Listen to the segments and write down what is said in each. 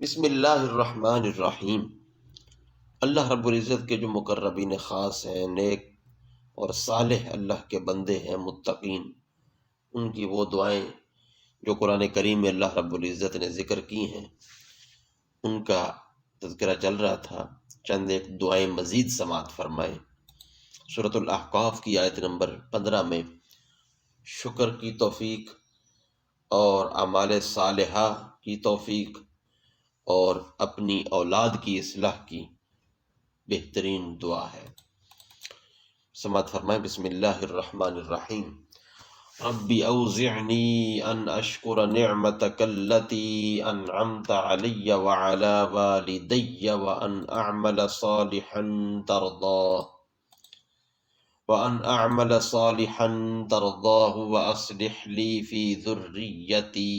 بسم اللہ الرحمن الرحیم۔ اللہ رب العزت کے جو مقربین خاص ہیں، نیک اور صالح اللہ کے بندے ہیں، متقین، ان کی وہ دعائیں جو قرآن کریم میں اللہ رب العزت نے ذکر کی ہیں، ان کا تذکرہ چل رہا تھا۔ چند ایک دعائیں مزید سماعت فرمائیں۔ سورۃ الاحقاف کی آیت نمبر 15 میں شکر کی توفیق اور اعمال صالحہ کی توفیق اور اپنی اولاد کی اصلاح کی بہترین دعا ہے۔ سماعت فرمائیں۔ بسم اللہ الرحمن الرحیم۔ رب اوزعنی ان اشکر نعمتک التی انعمت علی وعلی والدی وان اعمل صالحا ترضاہ واصلح لی فی ذریتی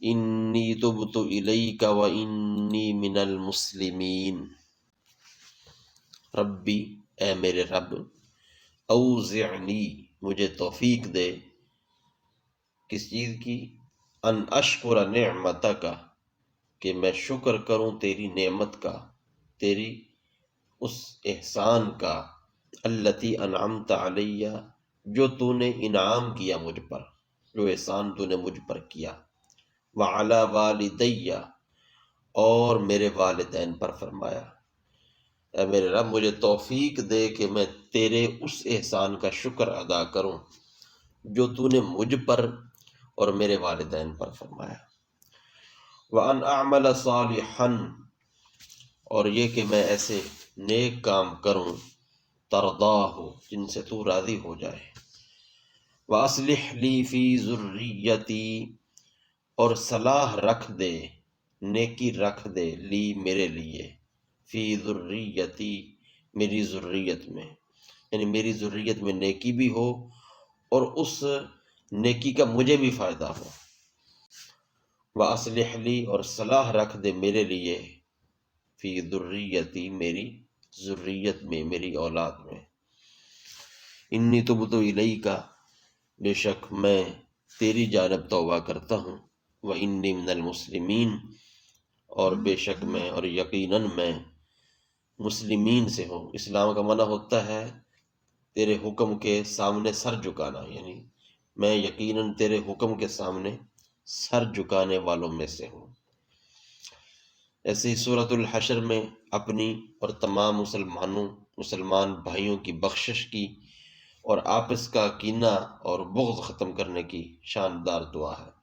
انی تبت الیک وانی من المسلمین۔ ربی، اے میرے رب، اوزعنی، مجھے توفیق دے، کس چیز کی؟ ان اشکر نعمتک، کہ میں شکر کروں تیری نعمت کا، تیری اس احسان کا، التی انعمت علی، جو تو نے انعام کیا مجھ پر، جو احسان تو نے مجھ پر کیا، وعلی والدی، اور میرے والدین پر فرمایا۔ اے میرے رب، مجھے توفیق دے کہ میں تیرے اس احسان کا شکر ادا کروں جو تو نے مجھ پر اور میرے والدین پر فرمایا۔ وَأَنْ أَعْمَلَ صَالِحًا، اور یہ کہ میں ایسے نیک کام کروں، ترضاہ، جن سے تو راضی ہو جائے، وَأَصْلِحْ لِي فِي ذُرِّيَّتِي، اور صلاح رکھ دے، نیکی رکھ دے، لی، میرے لیے، فی ذریتی، میری ذریت میں، یعنی میری ذریت میں نیکی بھی ہو اور اس نیکی کا مجھے بھی فائدہ ہو۔ وَأَصْلِحْ لِي، اور صلاح رکھ دے میرے لیے، فی ذریتی، میری ذریت میں، میری اولاد میں۔ انی تبت الیک، بے شک میں تیری جانب توبہ کرتا ہوں، وانی من المسلمین، اور بے شک میں اور یقیناً میں مسلمین سے ہوں۔ اسلام کا معنی ہوتا ہے تیرے حکم کے سامنے سر جھکانا، یعنی میں یقیناً تیرے حکم کے سامنے سر جھکانے والوں میں سے ہوں۔ ایسے ہی سورۃ الحشر میں اپنی اور تمام مسلمان بھائیوں کی بخشش کی اور آپس کا کینہ اور بغض ختم کرنے کی شاندار دعا ہے۔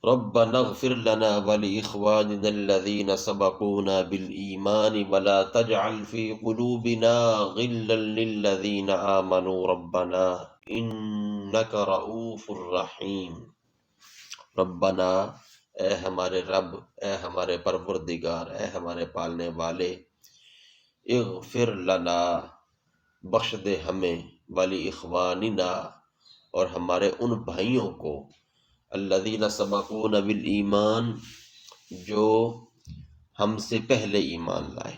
ربنا اغفر لنا ولإخواننا الذين سبقونا بالإيمان ولا تجعل في قلوبنا غلا للذين آمنوا ربنا إنك رؤوف رحيم۔ ربنا، اے ہمارے رب، اے ہمارے پروردگار، اے ہمارے پالنے والے، اغفر لنا، بخش دے ہمیں، ولإخواننا، اور ہمارے ان بھائیوں کو، الذین سبقونا بالایمان، جو ہم سے پہلے ایمان لائے،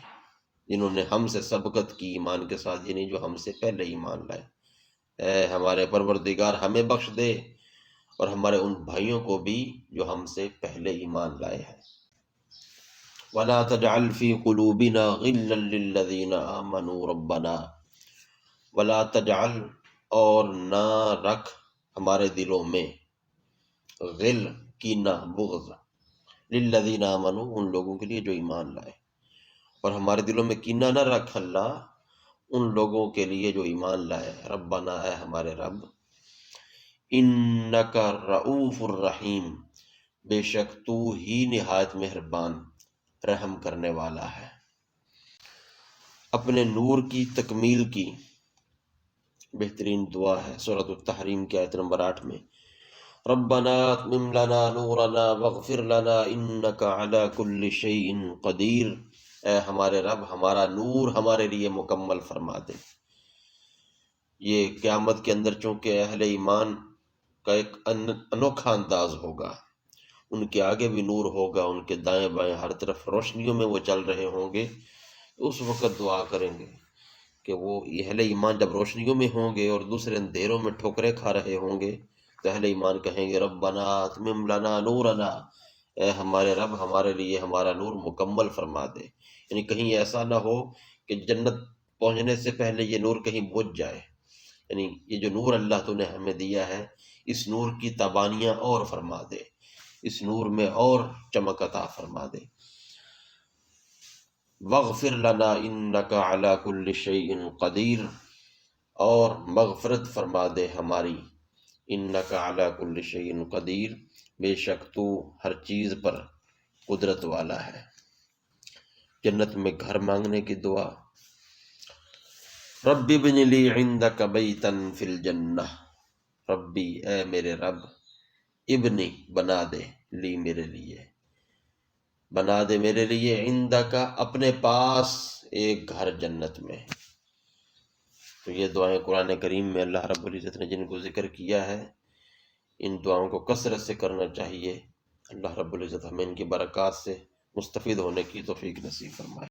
جنہوں نے ہم سے سبقت کی ایمان کے ساتھ، یعنی جو ہم سے پہلے ایمان لائے۔ اے ہمارے پروردگار، ہمیں بخش دے اور ہمارے ان بھائیوں کو بھی جو ہم سے پہلے ایمان لائے ہیں۔ وَلَا تَجْعَلْ فِي قُلُوبِنَا غِلًّا لِّلَّذِينَ آمَنُوا رَبَّنَا، وَلَا تَجْعَلْ، اور نہ رکھ ہمارے دلوں میں، غل، کینہ، بغض، للذین آمنوا، ان لوگوں کے لیے جو ایمان لائے، اور ہمارے دلوں میں کینہ نہ رکھ اللہ ان لوگوں کے لیے جو ایمان لائے۔ ربنا، اے ہمارے رب، انک رؤوف الرحیم، بے شک تو ہی نہایت مہربان، رحم کرنے والا ہے۔ اپنے نور کی تکمیل کی بہترین دعا ہے۔ سورۃ التحریم کی آیت نمبر 8 میں ربنا اتمم لنا نورنا واغفر لنا انک علی کل شیء قدیر، اے ہمارے رب، ہمارا نور ہمارے لیے مکمل فرما دے۔ یہ قیامت کے اندر چونکہ اہل ایمان کا ایک انوکھا انداز ہوگا، ان کے آگے بھی نور ہوگا، ان کے دائیں بائیں ہر طرف روشنیوں میں وہ چل رہے ہوں گے، تو اس وقت دعا کریں گے کہ وہ اہل ایمان جب روشنیوں میں ہوں گے اور دوسرے اندھیروں میں ٹھوکریں کھا رہے ہوں گے، تو اہل ایمان کہیں گے ربنا اتمم لنا نورنا، اے ہمارے رب ہمارے لیے ہمارا نور مکمل فرما دے، یعنی کہیں ایسا نہ ہو کہ جنت پہنچنے سے پہلے یہ نور کہیں بجھ جائے، یعنی یہ جو نور اللہ تو نے ہمیں دیا ہے اس نور کی تابانیاں اور فرما دے، اس نور میں اور چمک عطا فرما دے۔ وَاغْفِرْ لَنَا إِنَّكَ عَلَى كُلِّ شَيْءٍ قدیر، اور مغفرت فرما دے ہماری، انک علی کل شیء قدیر، بے شک تو ہر چیز پر قدرت والا ہے۔ جنت میں گھر مانگنے کی دعا، رب ابن لی عندک بیتا فی الجنہ، ربی اے میرے رب، ابنی بنا دے، لی میرے لیے، بنا دے میرے لیے، عندک اپنے پاس، ایک گھر جنت میں۔ تو یہ دعائیں قرآن کریم میں اللہ رب العزت نے جن کو ذکر کیا ہے، ان دعاؤں کو کثرت سے کرنا چاہیے۔ اللہ رب العزت ہمیں ان کی برکات سے مستفید ہونے کی توفیق نصیب فرمائے۔